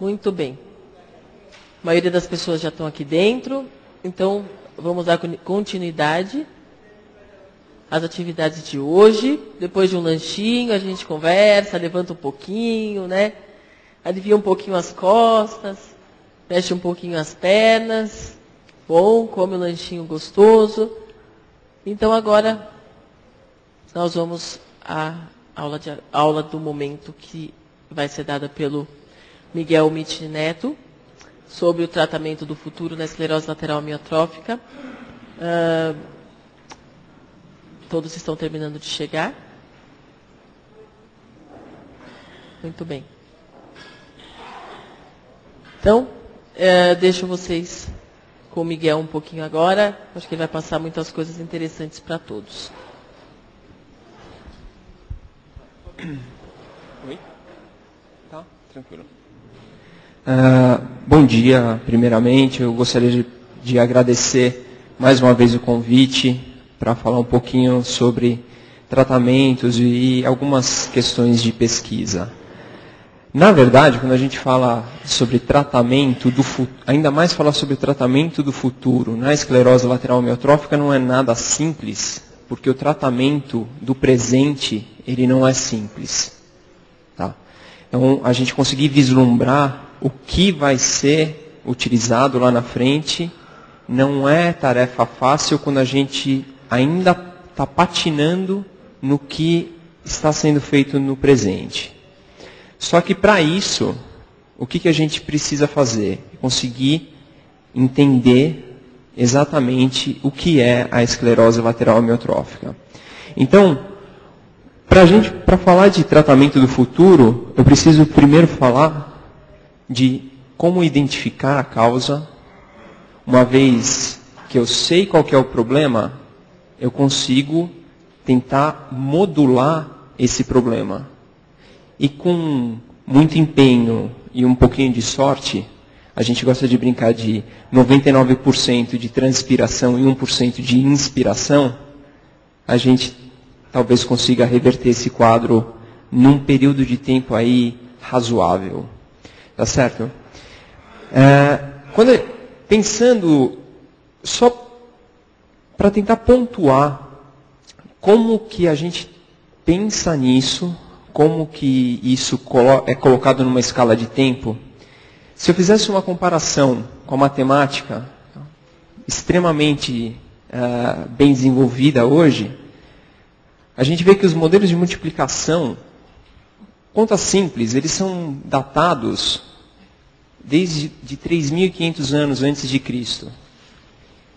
Muito bem. A maioria das pessoas já estão aqui dentro, então vamos dar continuidade às atividades de hoje. Depois de um lanchinho, a gente conversa, levanta um pouquinho, né? Alivia um pouquinho as costas, mexe um pouquinho as pernas. Bom, come um lanchinho gostoso. Então agora nós vamos à aula do momento que vai ser dada pelo Miguel Mitch Neto, sobre o tratamento do futuro na esclerose lateral amiotrófica. Todos estão terminando de chegar. Muito bem. Então, deixo vocês com o Miguel um pouquinho agora. Acho que ele vai passar muitas coisas interessantes para todos. Oi? Tá, tranquilo. Bom dia, primeiramente. Eu gostaria de agradecer mais uma vez o convite para falar um pouquinho sobre tratamentos e algumas questões de pesquisa. Na verdade, quando a gente fala sobre tratamento do futuro, ainda mais falar sobre tratamento do futuro na esclerose lateral amiotrófica não é nada simples, porque o tratamento do presente, ele não é simples. Tá? Então, a gente conseguir vislumbrar o que vai ser utilizado lá na frente não é tarefa fácil quando a gente ainda está patinando no que está sendo feito no presente. Só que para isso, o que a gente precisa fazer? Conseguir entender exatamente o que é a esclerose lateral amiotrófica. Então, para falar de tratamento do futuro, eu preciso primeiro falar de como identificar a causa. Uma vez que eu sei qual que é o problema, eu consigo tentar modular esse problema. E com muito empenho e um pouquinho de sorte, a gente gosta de brincar de 99% de transpiração e 1% de inspiração, a gente talvez consiga reverter esse quadro num período de tempo aí razoável. Tá certo? Pensando, só para tentar pontuar como que a gente pensa nisso, como que isso é colocado numa escala de tempo. Se eu fizesse uma comparação com a matemática, extremamente bem desenvolvida hoje, a gente vê que os modelos de multiplicação, conta simples, eles são datados desde 3.500 anos antes de Cristo.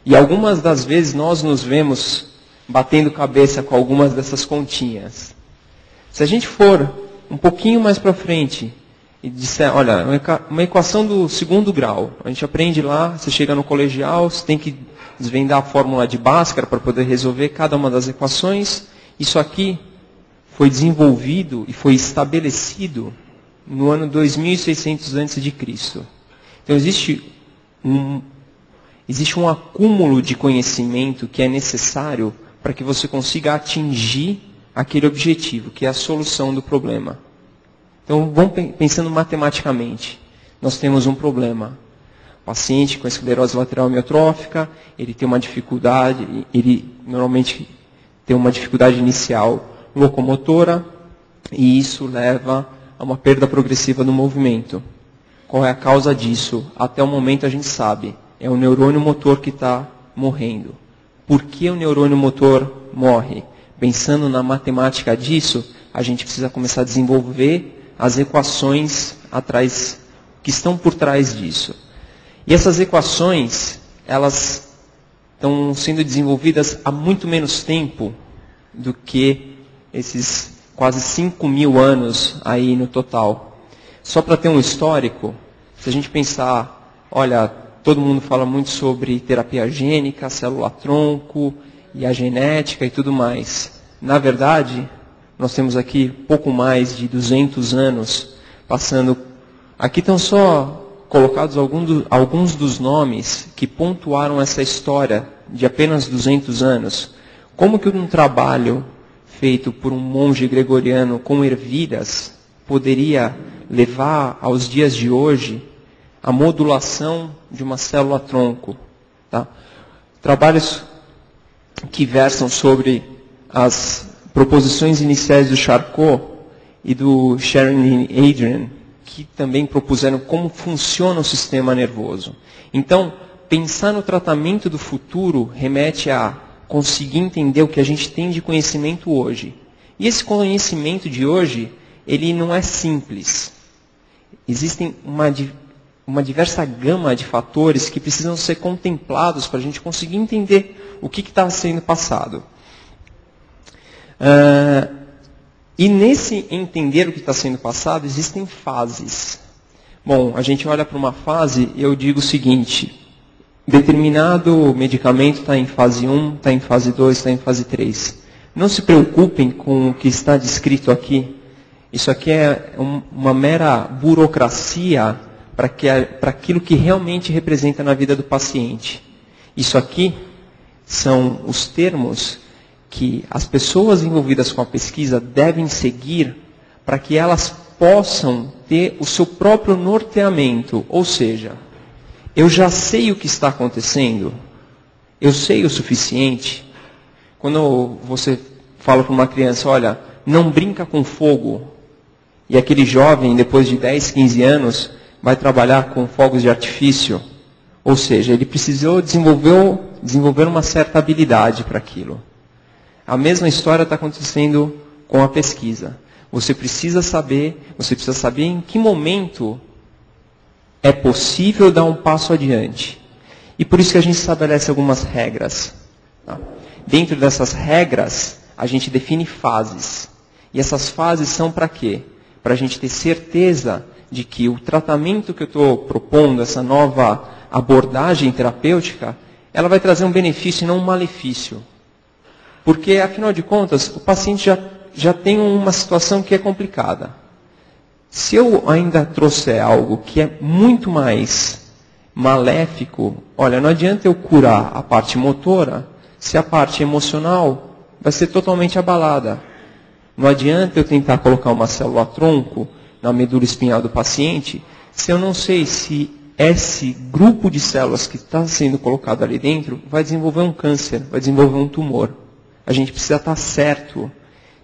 E algumas das vezes nós nos vemos batendo cabeça com algumas dessas continhas. Se a gente for um pouquinho mais para frente e disser, olha, uma equação do segundo grau, a gente aprende lá, você chega no colegial, você tem que desvendar a fórmula de Bhaskara para poder resolver cada uma das equações. Isso aqui foi desenvolvido e foi estabelecido no ano 2600 a.C. Então existe um acúmulo de conhecimento que é necessário para que você consiga atingir aquele objetivo, que é a solução do problema. Então vamos pensando matematicamente. Nós temos um problema. O paciente com esclerose lateral amiotrófica, ele tem uma dificuldade, ele normalmente tem uma dificuldade inicial locomotora, e isso leva a uma perda progressiva do movimento. Qual é a causa disso? Até o momento a gente sabe. É o neurônio motor que está morrendo. Por que o neurônio motor morre? Pensando na matemática disso, a gente precisa começar a desenvolver as equações que estão por trás disso. E essas equações, elas estão sendo desenvolvidas há muito menos tempo do que esses quase 5.000 anos aí no total. Só para ter um histórico, se a gente pensar, olha, todo mundo fala muito sobre terapia gênica, célula-tronco e a genética e tudo mais. Na verdade, nós temos aqui pouco mais de 200 anos passando. Aqui estão só colocados alguns dos nomes que pontuaram essa história de apenas 200 anos. Como que um trabalho feito por um monge gregoriano com ervilhas poderia levar aos dias de hoje a modulação de uma célula-tronco. Tá? Trabalhos que versam sobre as proposições iniciais do Charcot e do Sharon e Adrian, que também propuseram como funciona o sistema nervoso. Então, pensar no tratamento do futuro remete a conseguir entender o que a gente tem de conhecimento hoje. E esse conhecimento de hoje, ele não é simples. Existem uma diversa gama de fatores que precisam ser contemplados para a gente conseguir entender o que está sendo passado. E nesse entender o que está sendo passado, existem fases. Bom, a gente olha para uma fase e eu digo o seguinte: determinado medicamento está em fase 1, está em fase 2, está em fase 3. Não se preocupem com o que está descrito aqui. Isso aqui é uma mera burocracia para aquilo que realmente representa na vida do paciente. Isso aqui são os termos que as pessoas envolvidas com a pesquisa devem seguir para que elas possam ter o seu próprio norteamento. Ou seja, eu já sei o que está acontecendo, eu sei o suficiente. Quando você fala para uma criança, olha, não brinca com fogo, e aquele jovem, depois de 10, 15 anos, vai trabalhar com fogos de artifício, ou seja, ele precisou desenvolver uma certa habilidade para aquilo. A mesma história está acontecendo com a pesquisa. Você precisa saber em que momento é possível dar um passo adiante. E por isso que a gente estabelece algumas regras. Tá? Dentro dessas regras, a gente define fases. E essas fases são para quê? Para a gente ter certeza de que o tratamento que eu estou propondo, essa nova abordagem terapêutica, ela vai trazer um benefício e não um malefício. Porque, afinal de contas, o paciente já tem uma situação que é complicada. Se eu ainda trouxer algo que é muito mais maléfico, olha, não adianta eu curar a parte motora se a parte emocional vai ser totalmente abalada. Não adianta eu tentar colocar uma célula-tronco na medula espinhal do paciente se eu não sei se esse grupo de células que está sendo colocado ali dentro vai desenvolver um câncer, vai desenvolver um tumor. A gente precisa estar certo,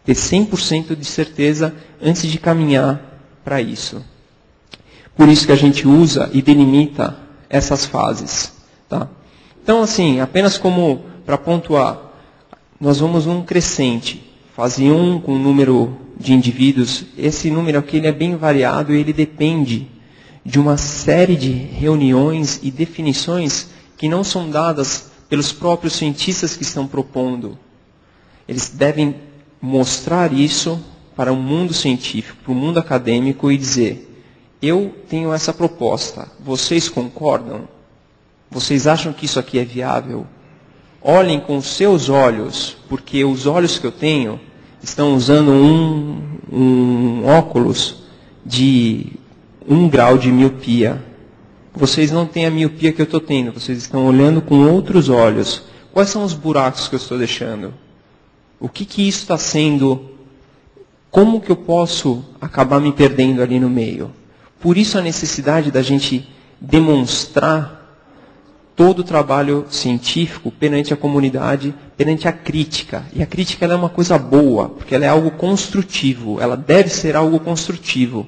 ter 100% de certeza antes de caminhar para isso. Por isso que a gente usa e delimita essas fases. Tá? Então, assim, apenas como para pontuar, nós vamos num crescente. Fase 1 com o número de indivíduos, esse número aqui ele é bem variado e ele depende de uma série de reuniões e definições que não são dadas pelos próprios cientistas que estão propondo. Eles devem mostrar isso para o mundo científico, para o mundo acadêmico e dizer, eu tenho essa proposta, vocês concordam? Vocês acham que isso aqui é viável? Olhem com os seus olhos, porque os olhos que eu tenho estão usando um óculos de 1 grau de miopia. Vocês não têm a miopia que eu estou tendo, vocês estão olhando com outros olhos. Quais são os buracos que eu estou deixando? O que isso está sendo? Como que eu posso acabar me perdendo ali no meio? Por isso a necessidade da gente demonstrar todo o trabalho científico perante a comunidade, perante a crítica. E a crítica ela é uma coisa boa, porque ela é algo construtivo, ela deve ser algo construtivo.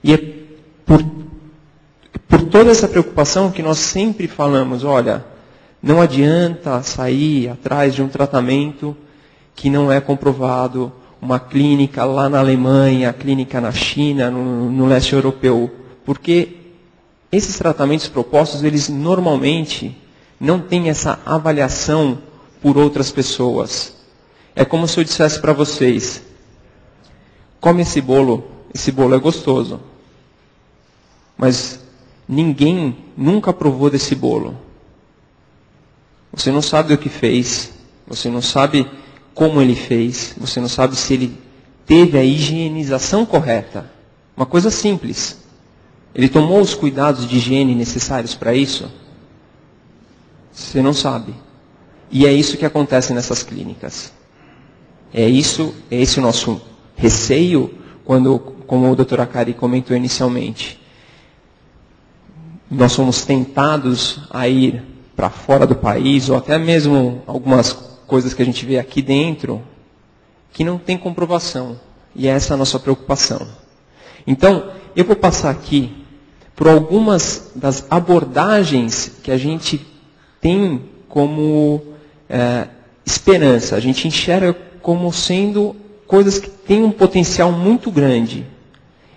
E é por toda essa preocupação que nós sempre falamos, olha, não adianta sair atrás de um tratamento que não é comprovado, uma clínica lá na Alemanha, a clínica na China, no leste europeu, porque esses tratamentos propostos, eles normalmente não têm essa avaliação por outras pessoas. É como se eu dissesse para vocês, come esse bolo é gostoso, mas ninguém nunca provou desse bolo. Você não sabe o que fez, você não sabe como ele fez, você não sabe se ele teve a higienização correta. Uma coisa simples. Ele tomou os cuidados de higiene necessários para isso? Você não sabe. E é isso que acontece nessas clínicas. É esse o nosso receio como o Dr. Akari comentou inicialmente, nós somos tentados a ir para fora do país, ou até mesmo algumas coisas que a gente vê aqui dentro, que não tem comprovação. E essa é a nossa preocupação. Então, eu vou passar aqui por algumas das abordagens que a gente tem como esperança. A gente enxerga como sendo coisas que têm um potencial muito grande.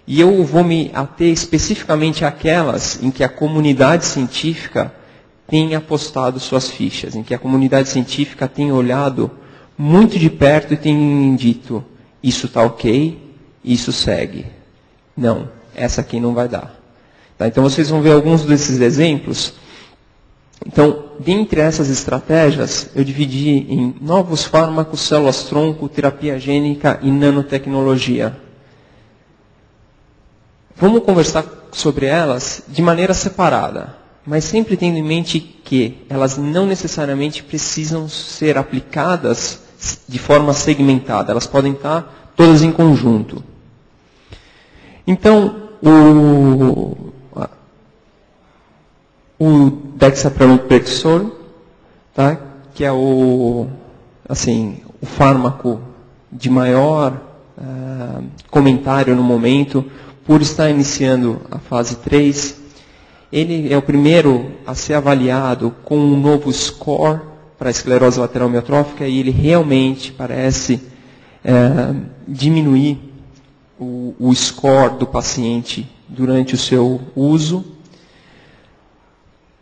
E eu vou me ater especificamente àquelas em que a comunidade científica tem apostado suas fichas, em que a comunidade científica tem olhado muito de perto e tem dito, isso está ok, isso segue. Não, essa aqui não vai dar. Tá, então vocês vão ver alguns desses exemplos. Então, dentre essas estratégias, eu dividi em novos fármacos, células-tronco, terapia gênica e nanotecnologia. Vamos conversar sobre elas de maneira separada, mas sempre tendo em mente que elas não necessariamente precisam ser aplicadas de forma segmentada. Elas podem estar todas em conjunto. Então, o dexapramidoprednisone, tá? Que é o fármaco de maior comentário no momento, por estar iniciando a fase 3. Ele é o primeiro a ser avaliado com um novo score para a esclerose lateral amiotrófica e ele realmente parece diminuir o score do paciente durante o seu uso.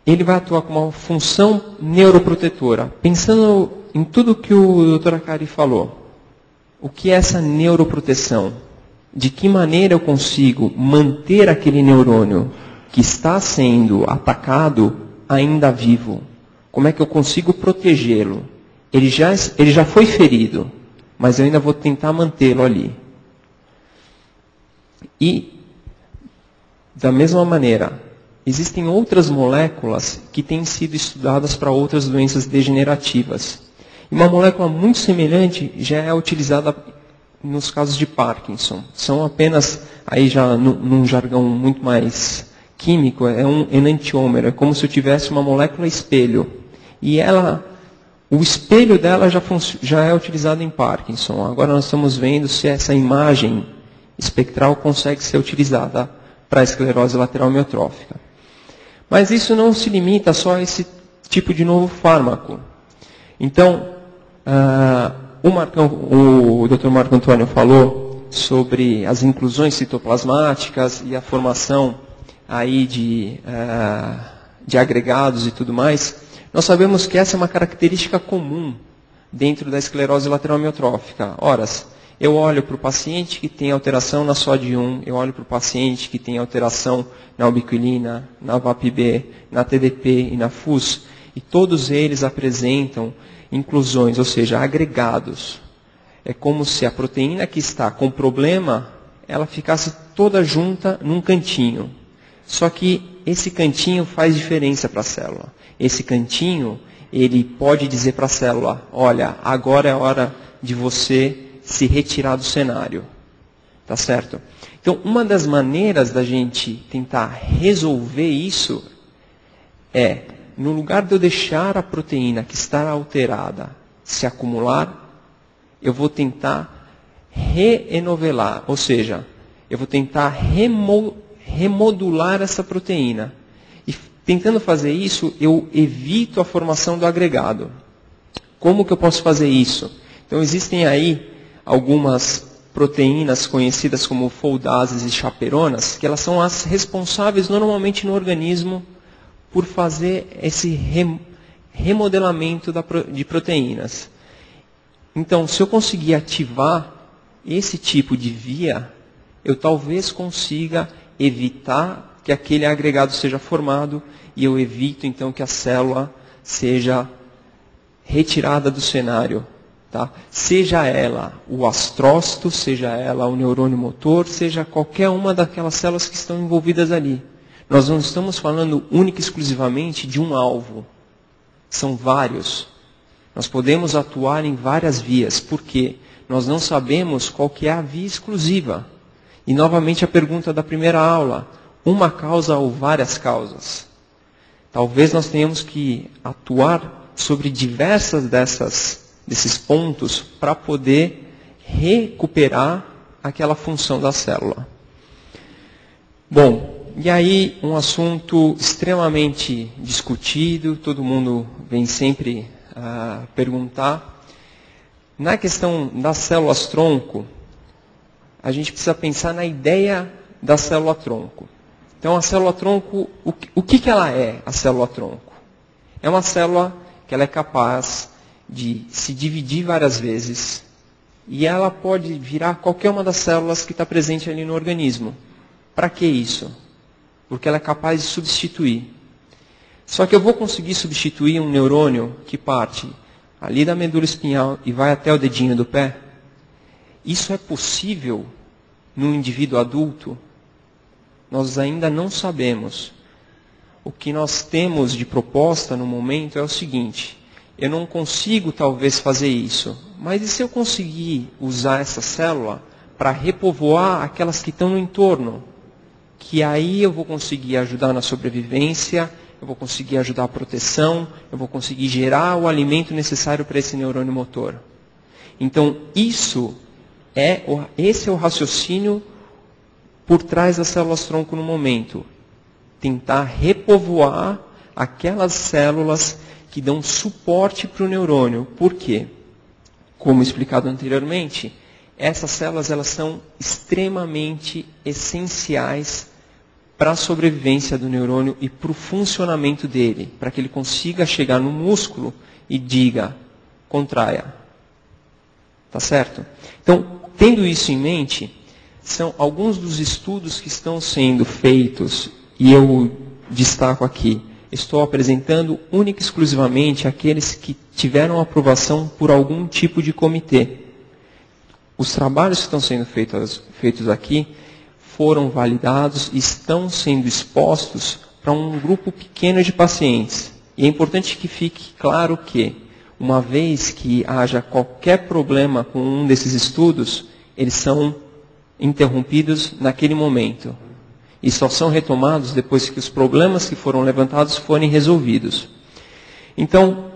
Ele vai atuar com uma função neuroprotetora. Pensando em tudo que o Dr. Akari falou, o que é essa neuroproteção? De que maneira eu consigo manter aquele neurônio que está sendo atacado ainda vivo? Como é que eu consigo protegê-lo? Ele já foi ferido, mas eu ainda vou tentar mantê-lo ali. E, da mesma maneira, existem outras moléculas que têm sido estudadas para outras doenças degenerativas. E uma molécula muito semelhante já é utilizada nos casos de Parkinson. São apenas, aí já num jargão muito mais químico, é um enantiômero. É como se eu tivesse uma molécula espelho. E o espelho dela já é utilizado em Parkinson. Agora nós estamos vendo se essa imagem espectral consegue ser utilizada para a esclerose lateral amiotrófica. Mas isso não se limita só a esse tipo de novo fármaco. Então, o Dr. Marco Antônio falou sobre as inclusões citoplasmáticas e a formação aí de agregados e tudo mais. Nós sabemos que essa é uma característica comum dentro da esclerose lateral amiotrófica. Ora, eu olho para o paciente que tem alteração na SOD1, eu olho para o paciente que tem alteração na ubiquilina, na VAP-B, na TDP e na FUS, e todos eles apresentam inclusões, ou seja, agregados. É como se a proteína que está com problema, ela ficasse toda junta num cantinho. Só que esse cantinho faz diferença para a célula. Esse cantinho, ele pode dizer para a célula, olha, agora é a hora de você se retirar do cenário. Tá certo? Então, uma das maneiras da gente tentar resolver isso é, no lugar de eu deixar a proteína que está alterada se acumular, eu vou tentar reenovelar, ou seja, eu vou tentar remodular essa proteína. E tentando fazer isso, eu evito a formação do agregado. Como que eu posso fazer isso? Então, existem aí algumas proteínas conhecidas como foldases e chaperonas, que elas são as responsáveis normalmente no organismo por fazer esse remodelamento de proteínas. Então, se eu conseguir ativar esse tipo de via, eu talvez consiga evitar que aquele agregado seja formado e eu evito, então, que a célula seja retirada do cenário. Tá? Seja ela o astrócito, seja ela o neurônio motor, seja qualquer uma daquelas células que estão envolvidas ali. Nós não estamos falando única e exclusivamente de um alvo. São vários. Nós podemos atuar em várias vias, porque nós não sabemos qual que é a via exclusiva. E novamente a pergunta da primeira aula, uma causa ou várias causas? Talvez nós tenhamos que atuar sobre diversas desses pontos para poder recuperar aquela função da célula. Bom, e aí um assunto extremamente discutido, todo mundo vem sempre perguntar. Na questão das células-tronco, a gente precisa pensar na ideia da célula-tronco. Então, a célula-tronco, o que ela é, a célula-tronco? É uma célula que ela é capaz de se dividir várias vezes e ela pode virar qualquer uma das células que está presente ali no organismo. Para que isso? Porque ela é capaz de substituir. Só que eu vou conseguir substituir um neurônio que parte ali da medula espinhal e vai até o dedinho do pé? Isso é possível num indivíduo adulto? Nós ainda não sabemos. O que nós temos de proposta no momento é o seguinte: eu não consigo talvez fazer isso, mas e se eu conseguir usar essa célula para repovoar aquelas que estão no entorno? Que aí eu vou conseguir ajudar na sobrevivência, eu vou conseguir ajudar a proteção, eu vou conseguir gerar o alimento necessário para esse neurônio motor. Então, esse é o raciocínio por trás das células-tronco no momento. Tentar repovoar aquelas células que dão suporte para o neurônio. Por quê? Como explicado anteriormente, essas células elas são extremamente essenciais para a sobrevivência do neurônio e para o funcionamento dele, para que ele consiga chegar no músculo e diga, contraia. Tá certo? Então, tendo isso em mente, são alguns dos estudos que estão sendo feitos, e eu destaco aqui, estou apresentando única e exclusivamente aqueles que tiveram aprovação por algum tipo de comitê. Os trabalhos que estão sendo feitos aqui foram validados e estão sendo expostos para um grupo pequeno de pacientes. E é importante que fique claro que, uma vez que haja qualquer problema com um desses estudos, eles são interrompidos naquele momento. E só são retomados depois que os problemas que foram levantados forem resolvidos. Então,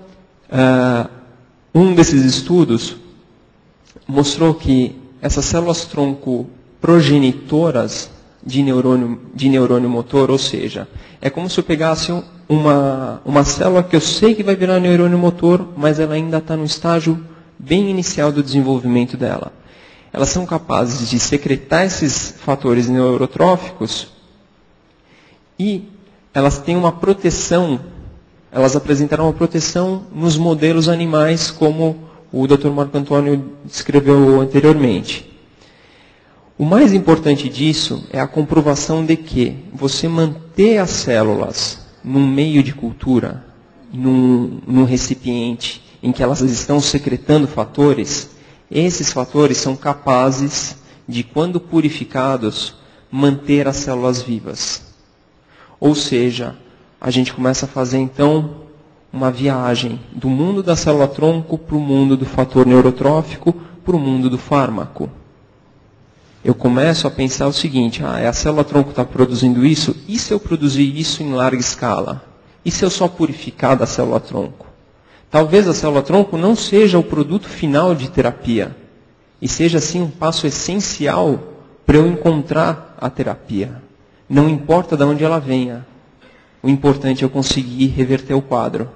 um desses estudos mostrou que essas células-tronco progenitoras de neurônio motor, ou seja, é como se eu pegasse uma célula que eu sei que vai virar neurônio motor, mas ela ainda está no estágio bem inicial do desenvolvimento dela. Elas são capazes de secretar esses fatores neurotróficos e elas têm uma proteção, elas apresentaram uma proteção nos modelos animais, como o Dr. Marco Antônio descreveu anteriormente. O mais importante disso é a comprovação de que você manter as células num meio de cultura, num recipiente em que elas estão secretando fatores, esses fatores são capazes de, quando purificados, manter as células vivas. Ou seja, a gente começa a fazer então uma viagem do mundo da célula-tronco para o mundo do fator neurotrófico, para o mundo do fármaco. Eu começo a pensar o seguinte, a célula-tronco está produzindo isso, e se eu produzir isso em larga escala? E se eu só purificar da célula-tronco? Talvez a célula-tronco não seja o produto final de terapia, e seja assim um passo essencial para eu encontrar a terapia. Não importa de onde ela venha, o importante é eu conseguir reverter o quadro.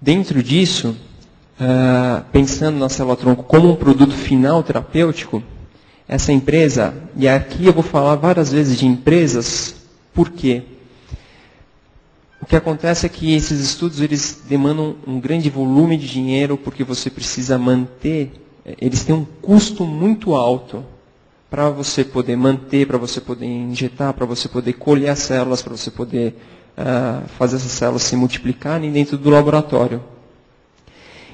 Dentro disso, pensando na célula-tronco como um produto final terapêutico, essa empresa, e aqui eu vou falar várias vezes de empresas, por quê? O que acontece é que esses estudos eles demandam um grande volume de dinheiro, porque você precisa manter, eles têm um custo muito alto para você poder manter, para você poder injetar, para você poder colher as células, para você poder fazer essas células se multiplicarem dentro do laboratório.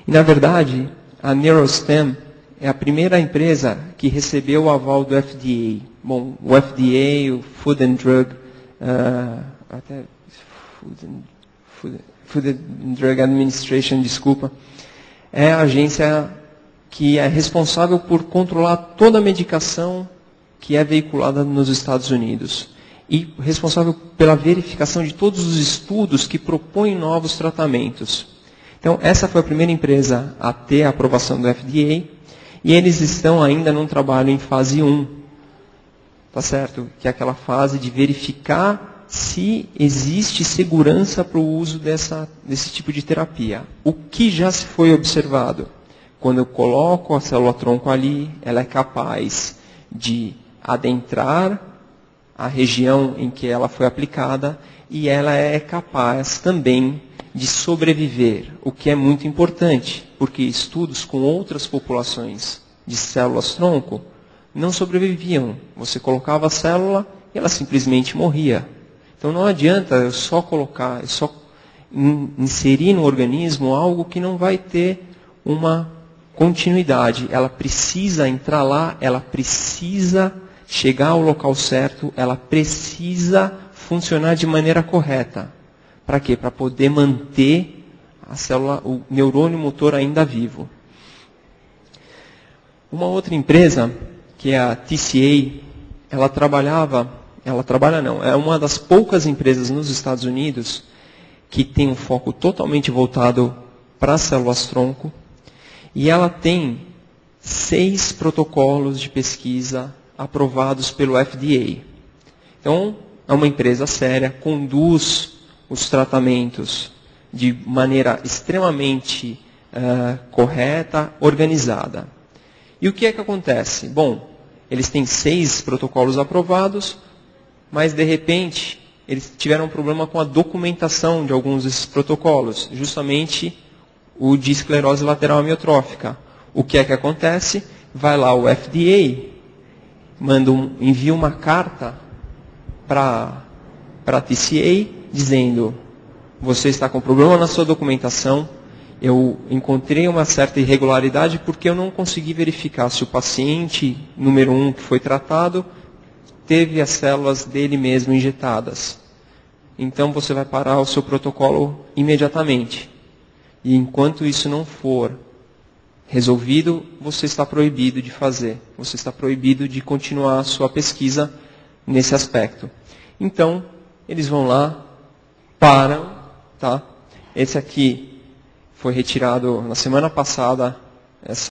E, na verdade, a Neurostem é a primeira empresa que recebeu o aval do FDA. Bom, o FDA, o Food and Drug, Food and Drug Administration, desculpa, é a agência que é responsável por controlar toda a medicação que é veiculada nos Estados Unidos e responsável pela verificação de todos os estudos que propõem novos tratamentos. Então, essa foi a primeira empresa a ter a aprovação do FDA e eles estão ainda num trabalho em fase 1, tá certo? Que é aquela fase de verificar se existe segurança para o uso desse tipo de terapia. O que já se foi observado? Quando eu coloco a célula-tronco ali, ela é capaz de adentrar a região em que ela foi aplicada e ela é capaz também de sobreviver, o que é muito importante, porque estudos com outras populações de células-tronco não sobreviviam. Você colocava a célula e ela simplesmente morria. Então não adianta eu só colocar, eu só inserir no organismo algo que não vai ter uma continuidade. Ela precisa entrar lá, ela precisa chegar ao local certo, ela precisa funcionar de maneira correta. Para quê? Para poder manter a célula, o neurônio motor ainda vivo. Uma outra empresa, que é a TCA, é uma das poucas empresas nos Estados Unidos que tem um foco totalmente voltado para as células-tronco, e ela tem 6 protocolos de pesquisa aprovados pelo FDA. Então, é uma empresa séria, conduz os tratamentos de maneira extremamente correta, organizada. E o que é que acontece? Bom, eles têm 6 protocolos aprovados, mas de repente eles tiveram um problema com a documentação de alguns desses protocolos, justamente o de esclerose lateral amiotrófica. O que é que acontece? Vai lá o FDA, envia uma carta para a TCA, dizendo: você está com problema na sua documentação, eu encontrei uma certa irregularidade porque eu não consegui verificar se o paciente número 1 que foi tratado teve as células dele mesmo injetadas. Então você vai parar o seu protocolo imediatamente. E enquanto isso não for resolvido, você está proibido de fazer. Você está proibido de continuar a sua pesquisa nesse aspecto. Então, eles vão lá, param, tá? Esse aqui foi retirado na semana passada